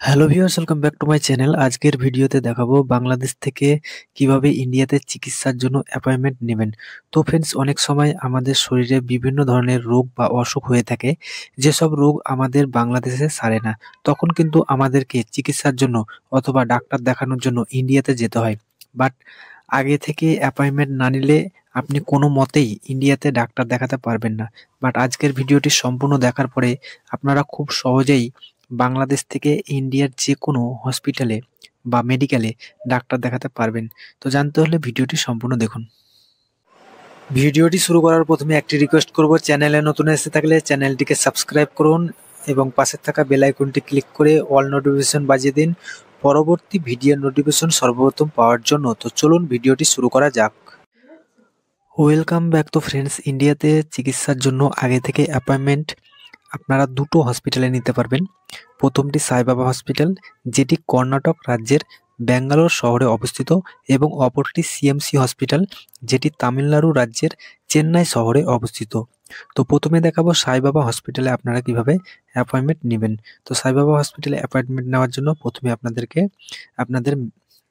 Hello viewers, welcome back to my channel. আজকের ভিডিওতে দেখাবো বাংলাদেশ থেকে কিভাবে ইন্ডিয়াতে চিকিৎসার জন্য অ্যাপয়েন্টমেন্ট নেবেন। তো ফ্রেন্ডস, অনেক সময় আমাদের শরীরে বিভিন্ন ধরনের রোগ বা অসুখ হয়ে থাকে, যেসব রোগ আমাদের বাংলাদেশে সারে না। তখন কিন্তু আমাদেরকে চিকিৎসার জন্য অথবা ডাক্তার দেখানোর জন্য ইন্ডিয়াতে যেতে হয়। বাট আগে থেকে অ্যাপয়েন্টমেন্ট না নিলে আপনি কোনো মতেই ইন্ডিয়াতে ডাক্তার দেখাতে পারবেন না। বাট আজকের ভিডিওটি সম্পূর্ণ দেখার পরে আপনারা খুব সহজেই বাংলাদেশ থেকে ইন্ডিয়ার যে কোনো হসপিটালে বা মেডিকেলে ডাক্তার দেখাতে পারবেন। তো জানতে হলে ভিডিওটি সম্পূর্ণ দেখুন। ভিডিওটি শুরু করার প্রথমে একটি রিকোয়েস্ট করব, চ্যানেলে নতুন এসে থাকলে চ্যানেলটিকে সাবস্ক্রাইব করুন এবং পাশে থাকা বেল আইকনটি ক্লিক করে অল নোটিফিকেশন বাজিয়ে দিন পরবর্তী ভিডিওর নোটিফিকেশন সর্বপ্রথম পাওয়ার জন্য। তো চলুন ভিডিওটি শুরু করা যাক। Welcome back. তো ফ্রেন্ডস, ইন্ডিয়াতে চিকিৎসার জন্য আগে থেকে অ্যাপয়েন্টমেন্ট আপনারা দুটো হসপিটালে নিতে পারবেন। প্রথমটি সাই বাবা হসপিটাল, যেটি কর্ণাটক রাজ্যের ব্যাঙ্গালোর শহরে অবস্থিত, এবং অপরটি সিএমসি হসপিটাল, যেটি তামিলনাড়ু রাজ্যের চেন্নাই শহরে অবস্থিত। তো প্রথমে দেখাবো সাই বাবা হসপিটালে আপনারা কিভাবে অ্যাপয়েন্টমেন্ট নেবেন। তো সাই বাবা হসপিটালে অ্যাপয়েন্টমেন্ট নেওয়ার জন্য প্রথমে আপনাদেরকে আপনাদের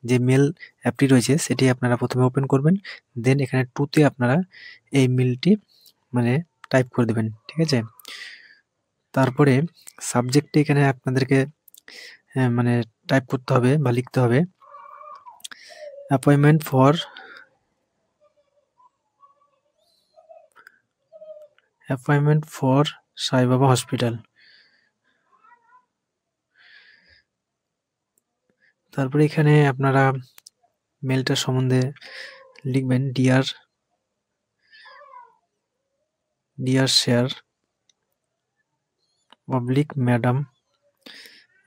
যে মেল অ্যাপটি রয়েছে সেটি আপনারা প্রথমে ওপেন করবেন। দেন এখানে টুতে আপনারা এই মেলটি মানে টাইপ করে দেবেন, ঠিক আছে। তারপরে সাবজেক্টে এখানে আপনাদেরকে মানে টাইপ করতে হবে বা লিখতে হবে অ্যাপয়েন্টমেন্ট ফর সাই বাবা হসপিটাল। তারপরে এখানে আপনারা মেলটার সম্বন্ধে লিখবেন ডিয়ার শেয়ার পাবলিক ম্যাডাম,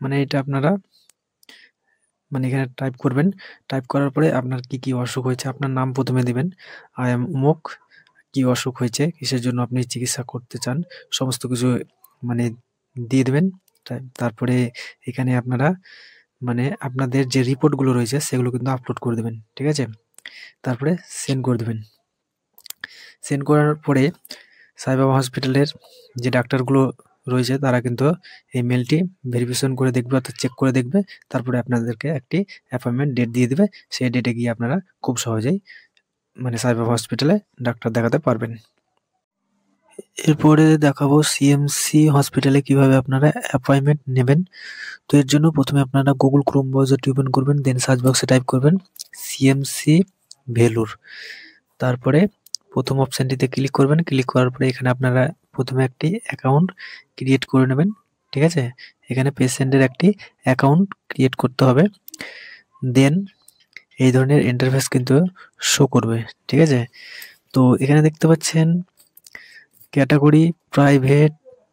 মানে এটা আপনারা মানে এখানে টাইপ করবেন। টাইপ করার পরে আপনার কি কি অসুখ হয়েছে আপনার নাম প্রথমে দিবেন। আই এম অমুক, কি অসুখ হয়েছে, কিসের জন্য আপনি চিকিৎসা করতে চান, সমস্ত কিছু মানে দিয়ে দেবেন। তারপরে এখানে আপনারা মানে আপনাদের যে রিপোর্টগুলো রয়েছে সেগুলো কিন্তু আপলোড করে দেবেন, ঠিক আছে। তারপরে সেন্ড করে দেবেন। সেন্ড করার পরে সাই বাবা হসপিটালের যে ডাক্তারগুলো রয়েছে তারা কিন্তু এই মেলটি ভেরিফিকেশন করে দেখবে, অর্থাৎ চেক করে দেখবে। তারপরে আপনাদেরকে একটি অ্যাপয়েন্টমেন্ট ডেট দিয়ে দেবে। সেই ডেটে গিয়ে আপনারা খুব সহজেই মানে সাই বাবা হসপিটালে ডাক্তার দেখাতে পারবেন। এরপরে দেখাবো সিএমসি হসপিটালে কিভাবে আপনারা অ্যাপয়েন্টমেন্ট নেবেন। তো এর জন্য প্রথমে আপনারা গুগল ক্রোম ব্রাউজারটি ওপেন করবেন, দেন সার্চ বক্সে টাইপ করবেন সিএমসি ভেলুর। তারপরে প্রথম অপশানটিতে ক্লিক করবেন। ক্লিক করার পরে এখানে আপনারা প্রথমে একটি অ্যাকাউন্ট ক্রিয়েট করে নেবেন, ঠিক আছে। এখানে পেশেন্টের একটি অ্যাকাউন্ট ক্রিয়েট করতে হবে। দেন এই ধরনের ইন্টারফেস কিন্তু শো করবে, ঠিক আছে। তো এখানে দেখতে পাচ্ছেন ক্যাটাগরি প্রাইভেট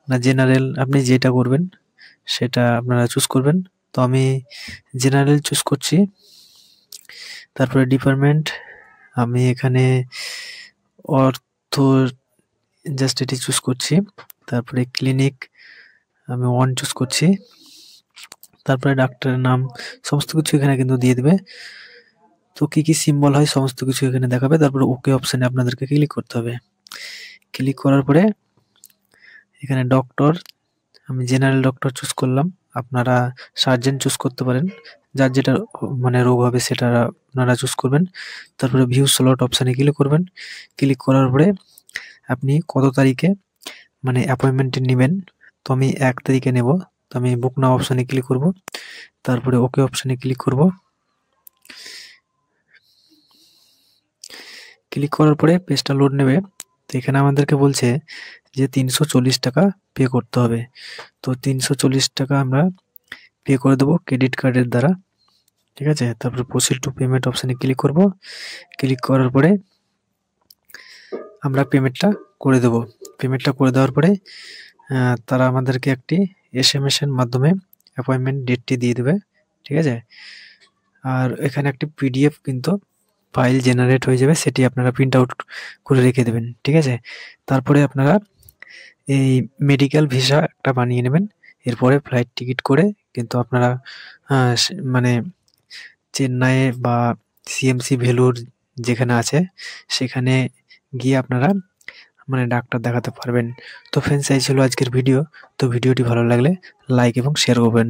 না জেনারেল, আপনি যেটা করবেন সেটা আপনারা চুজ করবেন। তো আমি জেনারেল চুজ করছি। তারপরে ডিপার্টমেন্ট আমি এখানে অর্থ জাস্ট এটি চুজ করছি। তারপরে ক্লিনিক আমি 1 চুজ করছি। তারপরে ডাক্তারের নাম সমস্ত কিছু এখানে কিন্তু দিয়ে দেবে। তো কি কি সিম্বল হয় সমস্ত কিছু এখানে দেখাবে। তারপরে ওকে অপশানে আপনাদেরকে ক্লিক করতে হবে। ক্লিক করার পরে এখানে ডক্টর আমি জেনারেল ডক্টর চুজ করলাম। আপনারা সার্জেন চুজ করতে পারেন, যার যেটা মানে রোগ হবে সেটা আপনারা চুজ করবেন। তারপরে ভিউ স্লট অপশানে ক্লিক করবেন। ক্লিক করার পরে আপনি কত তারিখে মানে অ্যাপয়েন্টমেন্টটি নেবেন। তো আমি 1 তারিখে নেব। তো আমি বুক নাও অপশানে ক্লিক করব। তারপরে ওকে অপশানে ক্লিক করব। ক্লিক করার পরে পেজটা লোড নেবে। তো এখানে আমাদেরকে বলছে যে 340 টাকা পে করতে হবে। তো 340 টাকা আমরা পে করে দেবো ক্রেডিট কার্ডের দ্বারা, ঠিক আছে। তারপরে প্রসিড টু পেমেন্ট অপশানে ক্লিক করব। ক্লিক করার পরে আমরা পেমেন্টটা করে দেব। পেমেন্টটা করে দেওয়ার পরে তারা আমাদেরকে একটি এসএমএস এর মাধ্যমে অ্যাপয়েন্টমেন্ট ডেটটি দিয়ে দেবে, ঠিক আছে। আর এখানে একটি পিডিএফ কিন্তু ফাইল জেনারেট হয়ে যাবে, সেটি আপনারা প্রিন্ট আউট করে রেখে দেবেন, ঠিক আছে। তারপরে আপনারা এই মেডিকেল ভিসা একটা বানিয়ে নেবেন। এরপরে ফ্লাইট টিকিট করে কিন্তু আপনারা মানে চেন্নাইয়ে বা সিএমসি ভেলুর যেখানে আছে সেখানে গিয়ে আপনারা মানে ডাক্তার দেখাতে পারবেন। তো ফ্রেন্ডস, এই ছিল আজকের ভিডিও। তো ভিডিওটি ভালো লাগলে লাইক এবং শেয়ার করবেন।